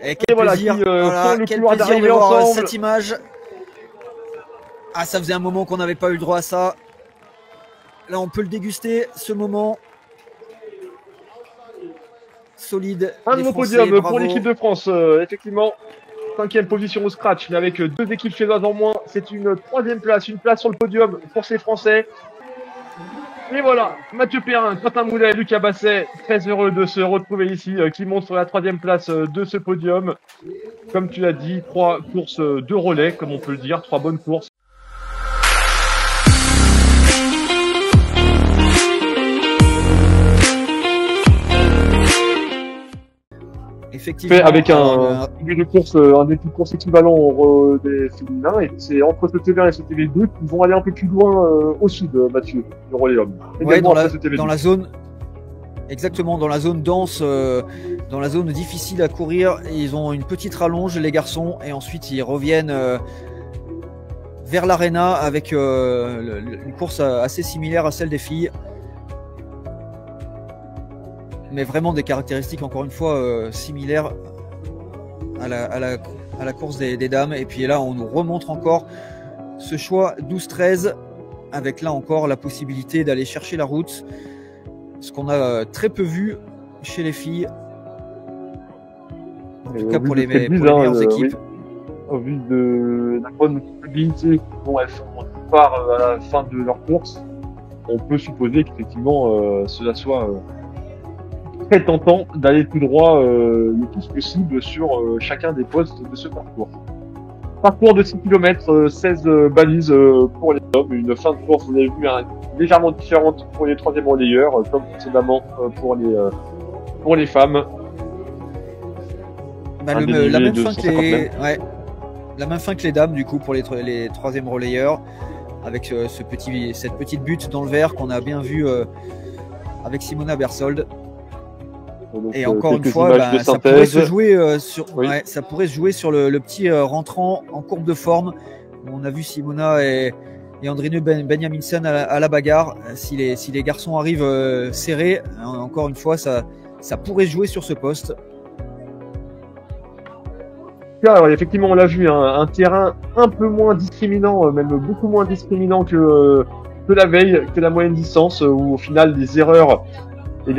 Et quel voilà, plaisir, qui font le quel couloir plaisir de d'arrivée voir ensemble. cette image. Ah, ça faisait un moment qu'on n'avait pas eu le droit à ça. Là, on peut le déguster, ce moment. Solide. Un des nouveau Français, podium bravo. pour l'équipe de France, effectivement. 5e position au scratch, mais avec 2 équipes suédoises en moins. C'est une 3e place, une place sur le podium pour ces Français. Et voilà, Mathieu Perrin, Quentin Moulet, Lucas Basset, très heureux de se retrouver ici, qui montent sur la 3e place de ce podium. Comme tu l'as dit, 3 courses de relais, comme on peut le dire, 3 bonnes courses. Effectivement. Avec un début de course, un début de course équivalent des féminins, et c'est entre ce TV1 et ce TV2 qui vont aller un peu plus loin au sud, Mathieu, le relais homme. Ouais, dans la zone. Exactement, dans la zone dense, dans la zone difficile à courir, ils ont une petite rallonge les garçons et ensuite ils reviennent vers l'aréna avec une course assez similaire à celle des filles. Mais vraiment des caractéristiques encore une fois similaires à la course des dames. Et puis là on nous remontre encore ce choix 12-13 avec là encore la possibilité d'aller chercher la route. Ce qu'on a très peu vu chez les filles, en tout cas pour les meilleures équipes. Oui. Au vu de la bonne mobilité dont elles font au départ à la fin de leur course, on peut supposer qu'effectivement cela soit très tentant d'aller tout droit le plus possible sur chacun des postes de ce parcours. Parcours de 6 km, 16 balises pour les hommes, une fin de course, vous avez vu, légèrement différente pour les 3e relayeurs, comme précédemment pour les femmes. Bah, la même fin que la même fin que les dames du coup pour les 3e relayeurs, avec cette petite butte dans le vert qu'on a bien vu avec Simona Bersold. Donc, et encore une fois, ça pourrait se jouer ça pourrait se jouer sur le petit rentrant en courbe de forme. On a vu Simona et Andrine Benjaminsen à la bagarre. Si les garçons arrivent serrés, encore une fois, ça pourrait jouer sur ce poste. Alors, effectivement, on l'a vu, un terrain un peu moins discriminant, même beaucoup moins discriminant que la veille, que la moyenne distance, où au final les erreurs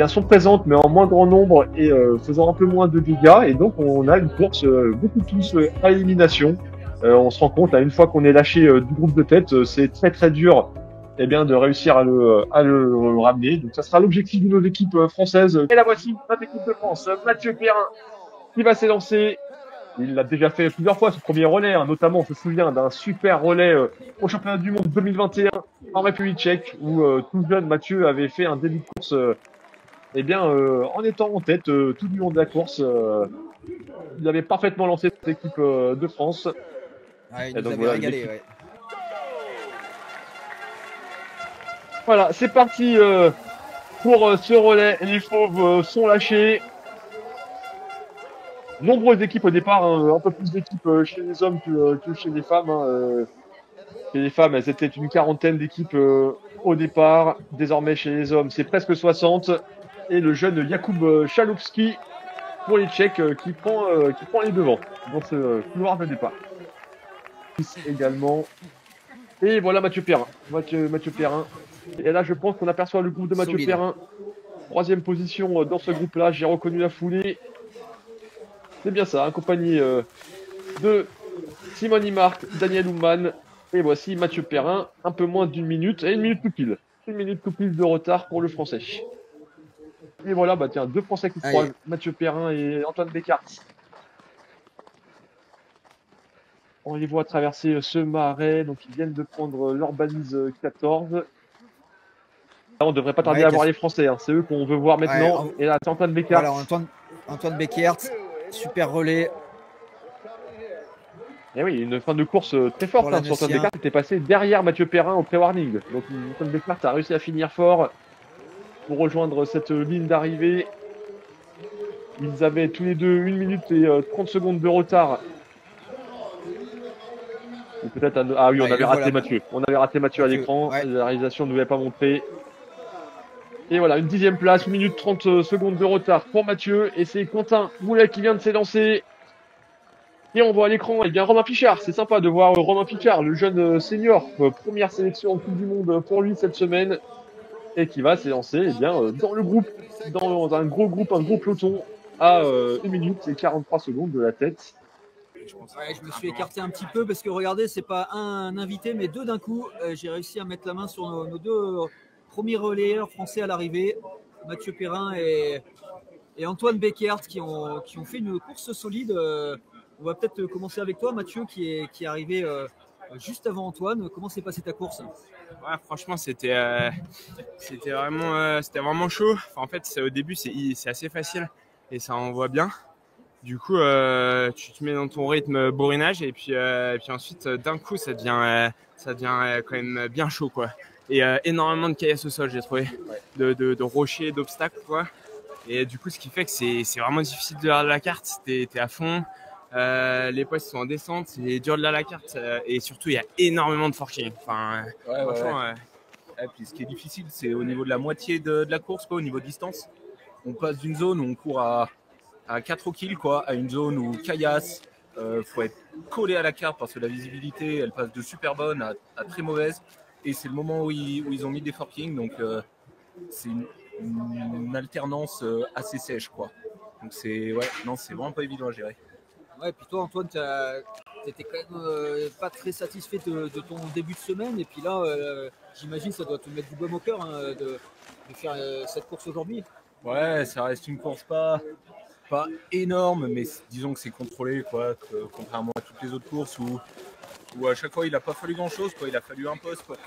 sont présentes, mais en moins grand nombre et faisant un peu moins de dégâts. Et donc, on a une course beaucoup plus à élimination. On se rend compte, une fois qu'on est lâché du groupe de tête, c'est très très dur de réussir à le ramener. Donc, ça sera l'objectif de nos équipes françaises. Et la voici, notre équipe de France, Mathieu Perrin, qui va s'élancer. Il l'a déjà fait plusieurs fois, ce premier relais, notamment on se souvient d'un super relais au championnat du monde 2021 en République tchèque, où tout jeune Mathieu avait fait un début de course en étant en tête tout du long de la course. Il avait parfaitement lancé cette équipe de France. Ouais, il nous avait régalé, ouais. Voilà, c'est parti pour ce relais. Les fauves sont lâchés. Nombreuses équipes au départ, un peu plus d'équipes chez les hommes que chez les femmes. Chez les femmes, elles étaient une quarantaine d'équipes au départ. Désormais, chez les hommes, c'est presque 60. Et le jeune Jakub Chalupski pour les Tchèques qui prend les devants dans ce couloir de départ. Également. Et voilà Mathieu Perrin. Mathieu Perrin. Et là, je pense qu'on aperçoit le groupe de Mathieu Perrin. 3e position dans ce groupe-là. J'ai reconnu la foulée. C'est bien ça, accompagné de Simone Imark, Daniel Ouman. Et voici Mathieu Perrin, un peu moins d'une minute, et 1 minute tout pile. 1 minute tout pile de retard pour le Français. Et voilà, 2 Français qui se croisent, Mathieu Perrin et Antoine Bécart. On les voit traverser ce marais, donc ils viennent de prendre leur balise 14. Là, on ne devrait pas tarder à voir les Français, c'est eux qu'on veut voir maintenant. Et là, c'est Antoine Bécart. Voilà, Antoine Bécart, super relais. Et oui, une fin de course très forte sur Antoine Bécart, qui était passé derrière Mathieu Perrin au pré-warning. Donc Antoine Bécart a réussi à finir fort pour rejoindre cette ligne d'arrivée. Ils avaient tous les deux 1 minute et 30 secondes de retard. Peut-être ah oui, on avait raté Mathieu. On avait raté Mathieu à l'écran. La réalisation ne nous avait pas montré. Et voilà, une 10e place, 1 minute 30 secondes de retard pour Mathieu. Et c'est Quentin Moulet qui vient de s'élancer. Et on voit à l'écran, eh bien, Romain Pichard. C'est sympa de voir Romain Pichard, le jeune senior, première sélection en Coupe du Monde pour lui cette semaine, et qui va s'élancer eh bien, dans le groupe, dans un gros groupe, un gros peloton, à 1 minute et 43 secondes de la tête. Ouais, je me suis écarté un petit peu parce que regardez, c'est pas un invité, mais deux d'un coup. J'ai réussi à mettre la main sur nos deux premiers relayeurs français à l'arrivée, Mathieu Perrin et Antoine Beckert, qui ont fait une course solide. On va peut-être commencer avec toi, Mathieu, qui est arrivé juste avant Antoine. Comment s'est passée ta course? Ouais, franchement, c'était vraiment chaud. Enfin, en fait, au début, c'est assez facile et ça envoie bien. Du coup, tu te mets dans ton rythme bourrinage et puis ensuite, d'un coup, ça devient quand même bien chaud, quoi. Et énormément de caillasses au sol, j'ai trouvé, de rochers, d'obstacles, quoi. Et du coup, ce qui fait que c'est vraiment difficile de lire la carte. T'es à fond. Les postes sont en descente, c'est dur de lire la carte et surtout il y a énormément de forking. Enfin, franchement, Et puis ce qui est difficile, c'est au niveau de la moitié de la course, quoi, au niveau de distance. On passe d'une zone où on court à 4 au kill, quoi, à une zone où caillasse, faut être collé à la carte parce que la visibilité, elle passe de super bonne à très mauvaise. Et c'est le moment où ils ont mis des forkings, donc c'est une alternance assez sèche, quoi. Donc c'est vraiment pas évident à gérer. Ouais, puis toi, Antoine, t'étais quand même pas très satisfait de ton début de semaine. Et puis là, j'imagine ça doit te mettre du baume au cœur de faire cette course aujourd'hui. Ouais, ça reste une course pas énorme, mais disons que c'est contrôlé, quoi, contrairement à toutes les autres courses où à chaque fois il n'a pas fallu grand chose, quoi. Il a fallu un poste pour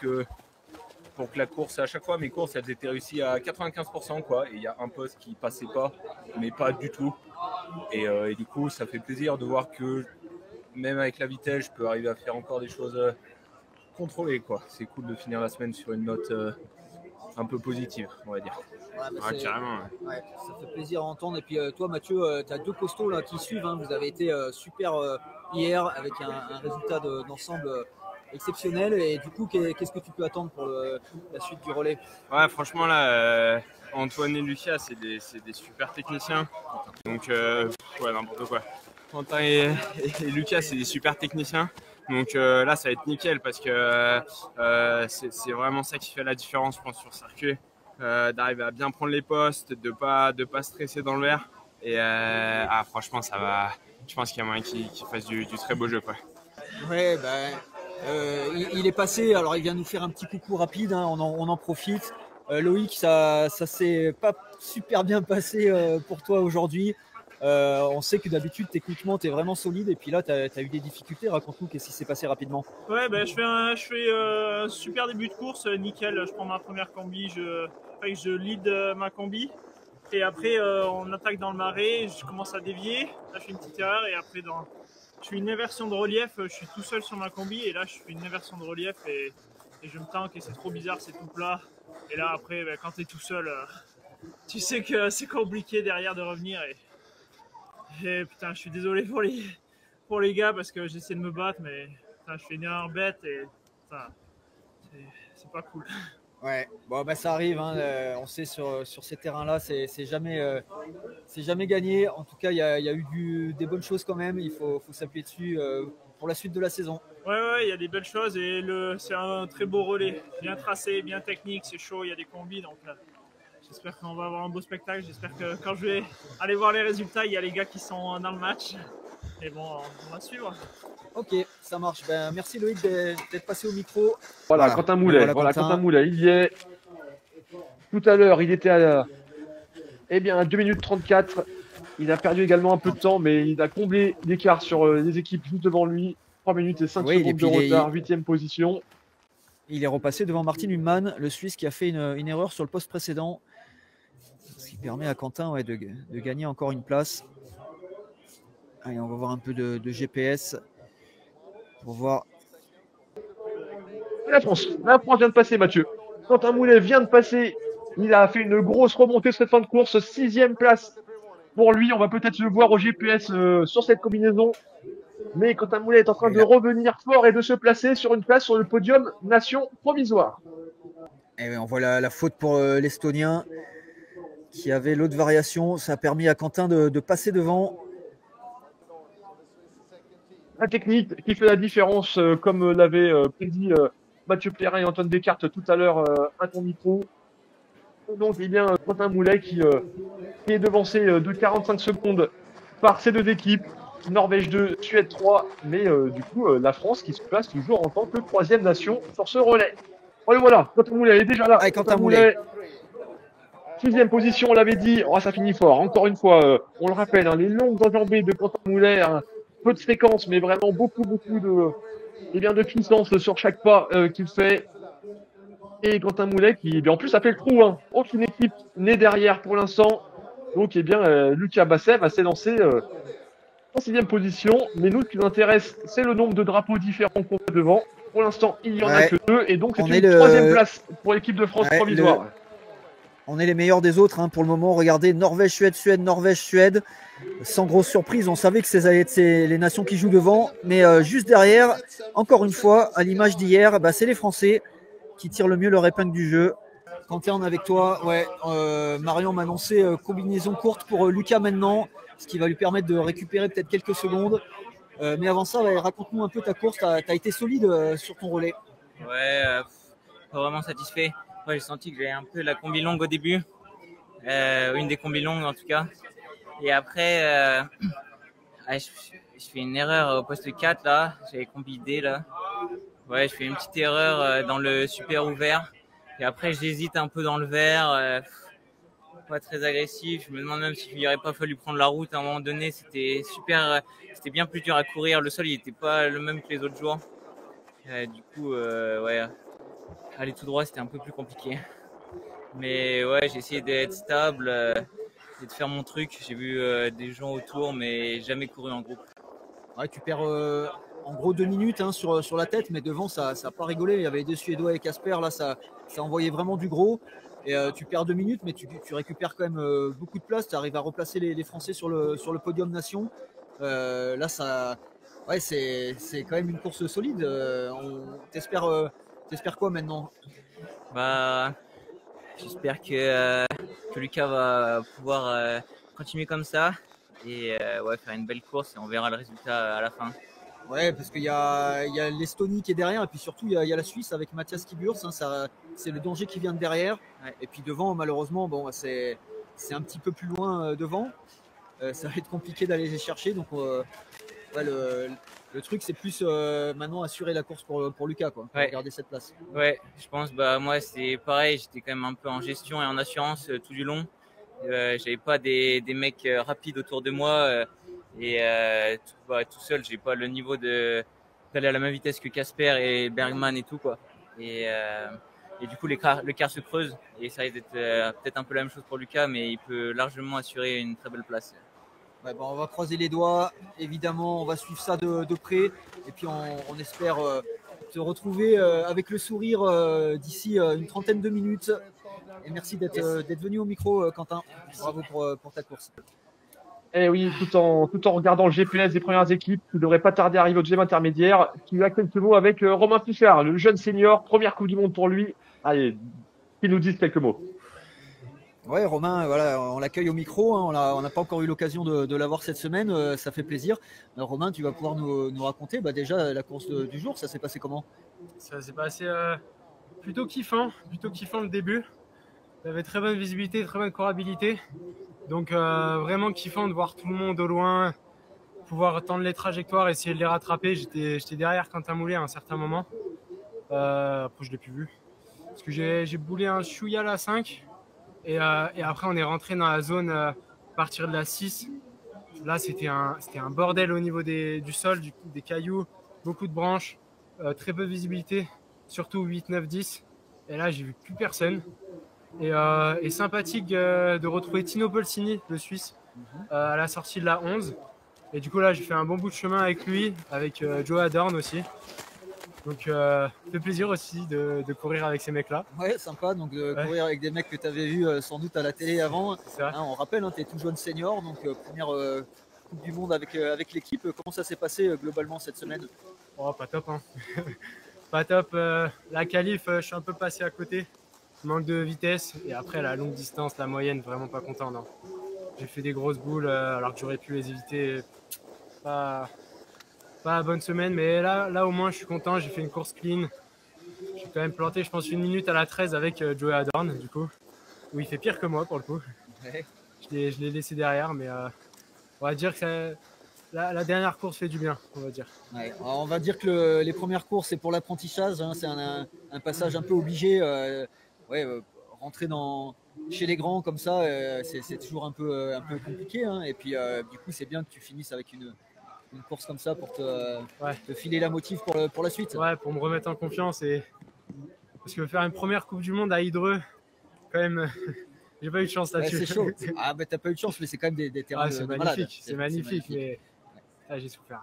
que la course, à chaque fois mes courses elles étaient réussies à 95%, quoi, et il y a un poste qui passait pas, mais pas du tout. Et du coup ça fait plaisir de voir que même avec la vitesse je peux arriver à faire encore des choses contrôlées, quoi. C'est cool de finir la semaine sur une note un peu positive, on va dire. ouais, carrément. Ouais, ça fait plaisir à entendre. Et puis toi, Mathieu, tu as deux costauds là, qui suivent. Hein. Vous avez été super hier avec un résultat d'ensemble exceptionnel. Et du coup, qu'est-ce que tu peux attendre pour la suite du relais? Ouais, franchement, là, Antoine et Lucas, c'est des super techniciens. Donc, ouais, n'importe quoi. Quentin et Lucas, c'est des super techniciens. Donc là, ça va être nickel parce que c'est vraiment ça qui fait la différence, je pense, sur circuit. D'arriver à bien prendre les postes, de pas stresser dans le verre. Et franchement, ça va. Je pense qu'il y a moyen qu'il fasse du très beau jeu, quoi. Ouais, il est passé. Alors, il vient nous faire un petit coucou rapide. Hein, on en profite. Loïc, ça s'est pas super bien passé pour toi aujourd'hui. On sait que d'habitude, techniquement, tu es vraiment solide. Et puis là, tu as eu des difficultés. Raconte-nous qu'est-ce qui s'est passé rapidement. Ouais, je fais un super début de course, nickel. Je prends ma première combi, je lead ma combi. Et après, on attaque dans le marais, je commence à dévier. Là, je fais une petite erreur. Et après, je fais une inversion de relief. Je suis tout seul sur ma combi. Et là, je fais une inversion de relief. Et je me tanque. Et c'est trop bizarre, c'est tout plat. Et là, après, quand tu es tout seul, tu sais que c'est compliqué derrière de revenir. Et putain, je suis désolé pour les gars parce que j'essaie de me battre, mais putain, je fais une erreur bête et putain, c'est pas cool. Ouais, bon, ça arrive. Hein, on sait sur ces terrains-là, c'est jamais gagné. En tout cas, il y a eu des bonnes choses quand même. Il faut s'appuyer dessus pour la suite de la saison. Ouais, il y a des belles choses et c'est un très beau relais, bien tracé, bien technique, c'est chaud, il y a des combis, donc j'espère qu'on va avoir un beau spectacle. J'espère que quand je vais aller voir les résultats, il y a les gars qui sont dans le match. Et bon, on va suivre. Ok, ça marche. Merci Loïc d'être passé au micro. Voilà, Quentin Moulet. Quentin Moulet, il y est. Tout à l'heure, il était à 2 minutes 34. Il a perdu également un peu de temps, mais il a comblé l'écart sur les équipes juste devant lui. 3 minutes et 5 secondes de retard, 8e position. Il est repassé devant Martin Humann, le Suisse qui a fait une erreur sur le poste précédent. Ce qui permet à Quentin de gagner encore une place. Allez, on va voir un peu de GPS pour voir. La France vient de passer, Mathieu. Quentin Moulet vient de passer. Il a fait une grosse remontée sur cette fin de course. 6e place pour lui. On va peut-être le voir au GPS sur cette combinaison. Mais Quentin Moulet est en train de revenir fort et de se placer sur une place sur le podium nation provisoire. Et on voit la faute pour l'Estonien qui avait l'autre variation. Ça a permis à Quentin de passer devant. la technique qui fait la différence, comme l'avait prédit Mathieu Plérin et Antoine Descartes tout à l'heure à ton micro. Donc, eh bien, Quentin Moulet qui est devancé de 45 secondes par ces deux équipes, Norvège 2, Suède 3, mais du coup, la France qui se place toujours en tant que troisième nation sur ce relais. Voilà, Quentin Moulet est déjà là. Allez, Quentin Moulet. 6e position, on l'avait dit. Oh, ça finit fort. Encore une fois, on le rappelle, hein, les longues enjambées de Quentin Moulet, hein, peu de fréquence, mais vraiment beaucoup de puissance sur chaque pas qu'il fait. Et Quentin Moulet qui, en plus, a fait le trou. Hein. Aucune équipe n'est derrière pour l'instant. Donc, Lucas Basset va s'élancer en 6e position. Mais nous, ce qui nous intéresse, c'est le nombre de drapeaux différents qu'on fait devant. Pour l'instant, il n'y en a que 2. Et donc, c'est une 3e place pour l'équipe de France provisoire. On est les meilleurs des autres hein, pour le moment. Regardez, Norvège-Suède, Suède, Norvège-Suède. Sans grosse surprise, on savait que c'est les nations qui jouent devant. Mais juste derrière, encore une fois, à l'image d'hier, c'est les Français qui tirent le mieux leur épingle du jeu. Quentin, on est avec toi. Ouais, Marion m'a annoncé combinaison courte pour Lucas maintenant, ce qui va lui permettre de récupérer peut-être quelques secondes. Mais avant ça, raconte-nous un peu ta course. Tu as été solide sur ton relais. Ouais, pas vraiment satisfait. Ouais, j'ai senti que j'avais un peu la combi longue au début. Une des combis longues en tout cas. Et après, je fais une erreur au poste 4 là. J'avais combi D là. Ouais, je fais une petite erreur dans le super ouvert. Et après, j'hésite un peu dans le vert. Pas très agressif. Je me demande même s'il n'aurait pas fallu prendre la route à un moment donné. C'était bien plus dur à courir. Le sol, il n'était pas le même que les autres jours. Du coup, ouais, aller tout droit, c'était un peu plus compliqué. Mais ouais, j'ai essayé d'être stable et de faire mon truc. J'ai vu des gens autour, mais jamais couru en groupe. Ouais, tu perds en gros 2 minutes hein, sur la tête, mais devant, ça n'a pas rigolé. Il y avait des Suédois et Casper, là, ça envoyait vraiment du gros. Et tu perds 2 minutes, mais tu récupères quand même beaucoup de place. Tu arrives à replacer les Français sur le podium nation. Là, ouais, c'est quand même une course solide. T'espères quoi maintenant? J'espère que Lucas va pouvoir continuer comme ça et ouais, faire une belle course et on verra le résultat à la fin. Ouais, parce qu'il y a l'Estonie qui est derrière et puis surtout il y a la Suisse avec Mathias Kiburs. Hein, c'est le danger qui vient de derrière. Ouais. Et puis devant, malheureusement, bon, c'est un petit peu plus loin devant. Ça va être compliqué d'aller les chercher. Donc ouais, le truc, c'est plus maintenant assurer la course pour Lucas, quoi, pour garder cette place. Ouais, je pense, moi, c'est pareil. J'étais quand même un peu en gestion et en assurance tout du long. J'avais pas des mecs rapides autour de moi. Tout seul, j'ai pas le niveau d'aller à la même vitesse que Casper et Bergman et tout, quoi. Et du coup, l'écart se creuse. Et ça risque d'être peut-être un peu la même chose pour Lucas, mais il peut largement assurer une très belle place. Ouais, on va croiser les doigts, évidemment, on va suivre ça de près et puis on espère te retrouver avec le sourire d'ici une trentaine de minutes. Et merci d'être venu au micro, Quentin. Bravo pour ta course. Eh oui, tout en regardant le GPS des premières équipes, qui ne devrait pas tarder à arriver au deuxième intermédiaire, qui a quelques mots avec Romain Pichard, le jeune senior, première Coupe du Monde pour lui. Allez, qu'il nous dise quelques mots. Ouais, Romain, voilà, on l'accueille au micro. Hein, on n'a pas encore eu l'occasion de l'avoir cette semaine. Ça fait plaisir. Alors, Romain, tu vas pouvoir nous raconter déjà la course du jour. Ça s'est passé comment? Ça s'est passé plutôt kiffant le début. Il y avait très bonne visibilité, très bonne courabilité. Donc vraiment kiffant de voir tout le monde au loin, pouvoir tendre les trajectoires, essayer de les rattraper. J'étais derrière Quentin Moulet à un certain moment. Après, je l'ai plus vu. Parce que j'ai boulé un chouïa à la 5. Et après, on est rentré dans la zone à partir de la 6. Là, c'était un bordel au niveau du sol, des cailloux, beaucoup de branches, très peu de visibilité, surtout 8, 9, 10. Et là, j'ai vu plus personne. Et sympathique de retrouver Tino Polsini, le Suisse, à la sortie de la 11. Et du coup, là, j'ai fait un bon bout de chemin avec lui, avec Joe Adorn aussi. Donc, ça fait plaisir aussi de courir avec ces mecs-là. Ouais, sympa. Donc, courir avec des mecs que tu avais vus sans doute à la télé avant. Hein, on rappelle, tu es tout jeune senior, donc première Coupe du Monde avec l'équipe. Comment ça s'est passé globalement cette semaine? Oh, pas top. Hein. Pas top. La qualif, je suis un peu passé à côté. Manque de vitesse. Et après, la longue distance, la moyenne, vraiment pas content. Non. J'ai fait des grosses boules alors que j'aurais pu les éviter. Pas pas la bonne semaine, mais là au moins je suis content, j'ai fait une course clean. J'ai quand même planté, je pense, 1 minute à la 13 avec Joey Adorn, du coup, où il fait pire que moi pour le coup. Ouais. Je l'ai laissé derrière, mais on va dire que la dernière course fait du bien, on va dire. Ouais. Alors, on va dire que les premières courses, c'est pour l'apprentissage, hein, c'est un passage un peu obligé. Rentrer chez les grands comme ça, c'est toujours un peu compliqué. Hein. Et puis, du coup, c'est bien que tu finisses avec une course comme ça pour te filer la motive pour la suite. Ouais, pour me remettre en confiance. Parce que faire une première Coupe du Monde à Hydreux, quand même, j'ai pas eu de chance là-dessus. Ouais, c'est chaud. Ah, bah, t'as pas eu de chance, mais c'est quand même des terrains c'est de magnifique, malade. c'est magnifique, mais j'ai souffert.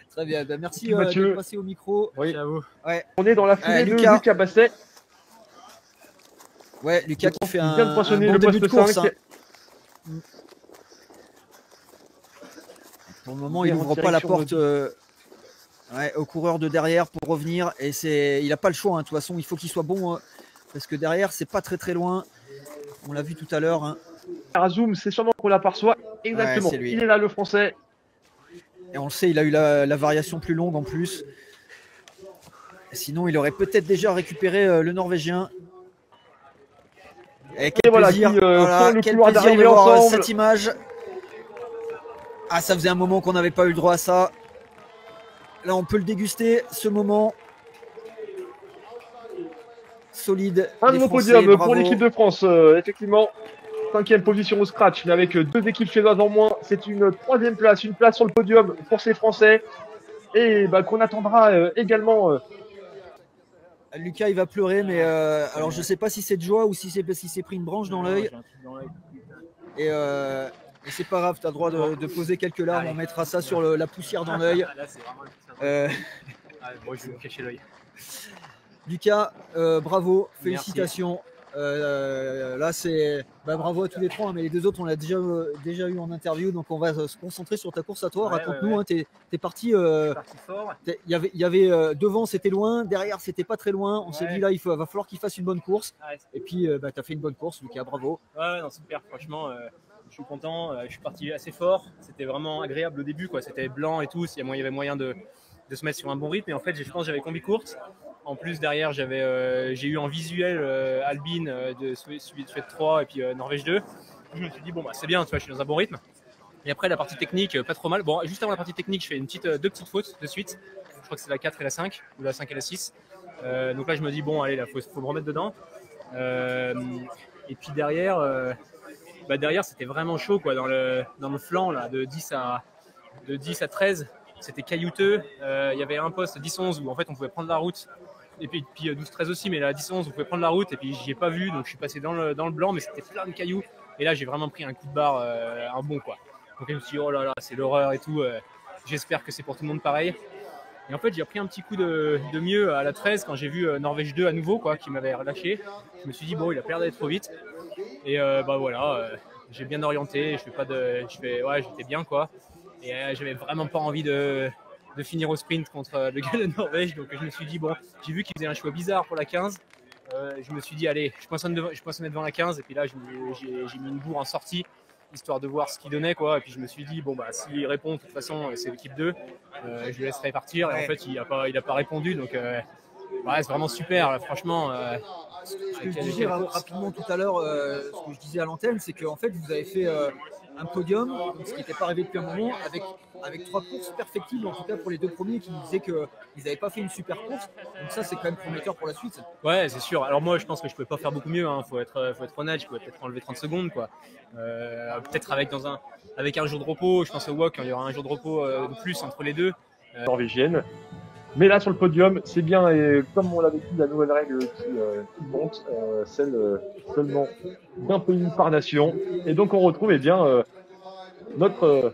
Très bien, bah, merci Mathieu. de passer au micro. Oui. À vous. Ouais. On est dans la foulée de Lucas. Lucas Basset. Ouais, Lucas qui fait Il vient de un poinçonner bon le début de poste course. 5. Hein. Pour le moment, il en n'ouvre pas la direction porte au coureur de derrière pour revenir. Et il n'a pas le choix. Hein. De toute façon, il faut qu'il soit bon. Hein, parce que derrière, c'est pas très très loin. On l'a vu tout à l'heure. Hein. Zoom, c'est sûrement qu'on l'aperçoit. Exactement. C'est lui. Il est là, le français. Et on le sait, il a eu la variation plus longue en plus. Sinon, il aurait peut-être déjà récupéré le Norvégien. Et quel voilà, plaisir, qui font le quel couloir plaisir de d'arrivée voir ensemble. cette image. Ah, ça faisait un moment qu'on n'avait pas eu le droit à ça. Là, on peut le déguster, ce moment. Solide. Un des nouveau Français, podium bravo. pour l'équipe de France. Effectivement, 5e position au scratch, mais avec 2 équipes suédoises en moins. C'est une 3e place, une place sur le podium pour ces Français. Et qu'on attendra également. Lucas, il va pleurer, mais alors je sais pas si c'est de joie ou si c'est parce qu'il s'est pris une branche dans l'œil. Et c'est pas grave, tu as le droit de poser quelques larmes. On mettra ça sur la poussière dans l'œil. Là, c'est vraiment Moi, je vais me cacher l'œil. Lucas, bravo, Merci. félicitations. Là, c'est bravo à tous les trois, hein, mais les deux autres, on l'a déjà eu en interview, donc on va se concentrer sur ta course à toi. Ouais, Raconte-nous, ouais. hein, t'es parti. Parti fort. Il y avait devant, c'était loin, derrière, c'était pas très loin. On s'est Ouais. dit là, va falloir qu'il fasse une bonne course. Ouais, Et puis, tu as fait une bonne course, Lucas, bravo. ouais, non, super. Franchement, je suis content. Je suis parti assez fort. C'était vraiment agréable au début, quoi. C'était blanc et tout. Il y avait moyen de se mettre sur un bon rythme. Et en fait, je pense que j'avais combi courte. En plus, derrière, j'ai eu en visuel Albin suivi de Suède 3 et puis Norvège 2. Je me suis dit, bon, c'est bien, tu vois, je suis dans un bon rythme. Et après, la partie technique, pas trop mal. Bon, juste avant la partie technique, je fais deux petites fautes de suite. Je crois que c'est la 4 et la 5, ou la 5 et la 6. Donc là, je me dis, bon, allez, là, faut me remettre dedans. Et puis derrière, c'était vraiment chaud, quoi, dans le flanc, là, de 10 à 13. C'était caillouteux. Il y avait un poste 10-11 où en fait on pouvait prendre la route. Et puis 12-13 aussi, mais là 10-11 on pouvait prendre la route. Et puis j'y ai pas vu, donc je suis passé dans le blanc, mais c'était plein de cailloux. Et là j'ai vraiment pris un coup de barre, un bon, quoi. Donc je me suis dit, oh là là, c'est l'horreur et tout. J'espère que c'est pour tout le monde pareil. Et en fait j'ai pris un petit coup de mieux à la 13 quand j'ai vu Norvège 2 à nouveau, quoi, qui m'avait relâché. Je me suis dit, bon, il a peur d'aller trop vite. Et voilà, j'ai bien orienté. J'étais bien, quoi. Et j'avais vraiment pas envie de finir au sprint contre le gars de Norvège. Donc je me suis dit, bon, j'ai vu qu'il faisait un choix bizarre pour la 15. Je me suis dit, allez, je poinçonnais devant la 15. Et puis là, j'ai mis une bourre en sortie, histoire de voir ce qu'il donnait, quoi. Et puis je me suis dit, bon, s'il répond, de toute façon, c'est l'équipe 2. Je le laisserai partir. Et en fait, il a pas répondu. Donc c'est vraiment super, là, franchement. Ce que je disais rapidement tout à l'heure, ce que je disais à l'antenne, c'est qu'en fait, vous avez fait un podium, ce qui n'était pas arrivé depuis un moment, avec 3 courses perfectibles, en tout cas pour les 2 premiers qui nous disaient qu'ils n'avaient pas fait une super course. Donc ça, c'est quand même prometteur pour la suite. Ouais, c'est sûr. Alors moi, je pense que je pouvais pas faire beaucoup mieux. Faut être honnête. Je pouvais peut-être enlever 30 secondes, quoi. Peut-être avec un jour de repos. Je pense au WOC, il y aura un jour de repos de plus entre les deux. Norvégienne. Mais là, sur le podium, c'est bien, et comme on l'avait dit, la nouvelle règle qui monte, celle seulement d'un pays par nation. Et donc, on retrouve notre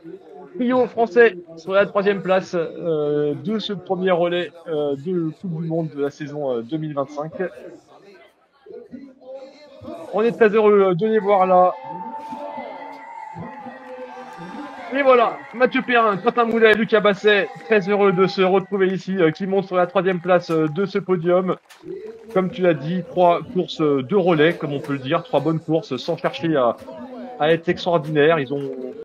trio français sur la 3e place de ce premier relais de Coupe du Monde de la saison 2025. On est très heureux de les voir là. Et voilà, Mathieu Perrin, Quentin Moulet, Lucas Basset, très heureux de se retrouver ici, qui montent sur la 3e place de ce podium. Comme tu l'as dit, 3 courses de relais, comme on peut le dire, 3 bonnes courses sans chercher à être extraordinaires. Ils ont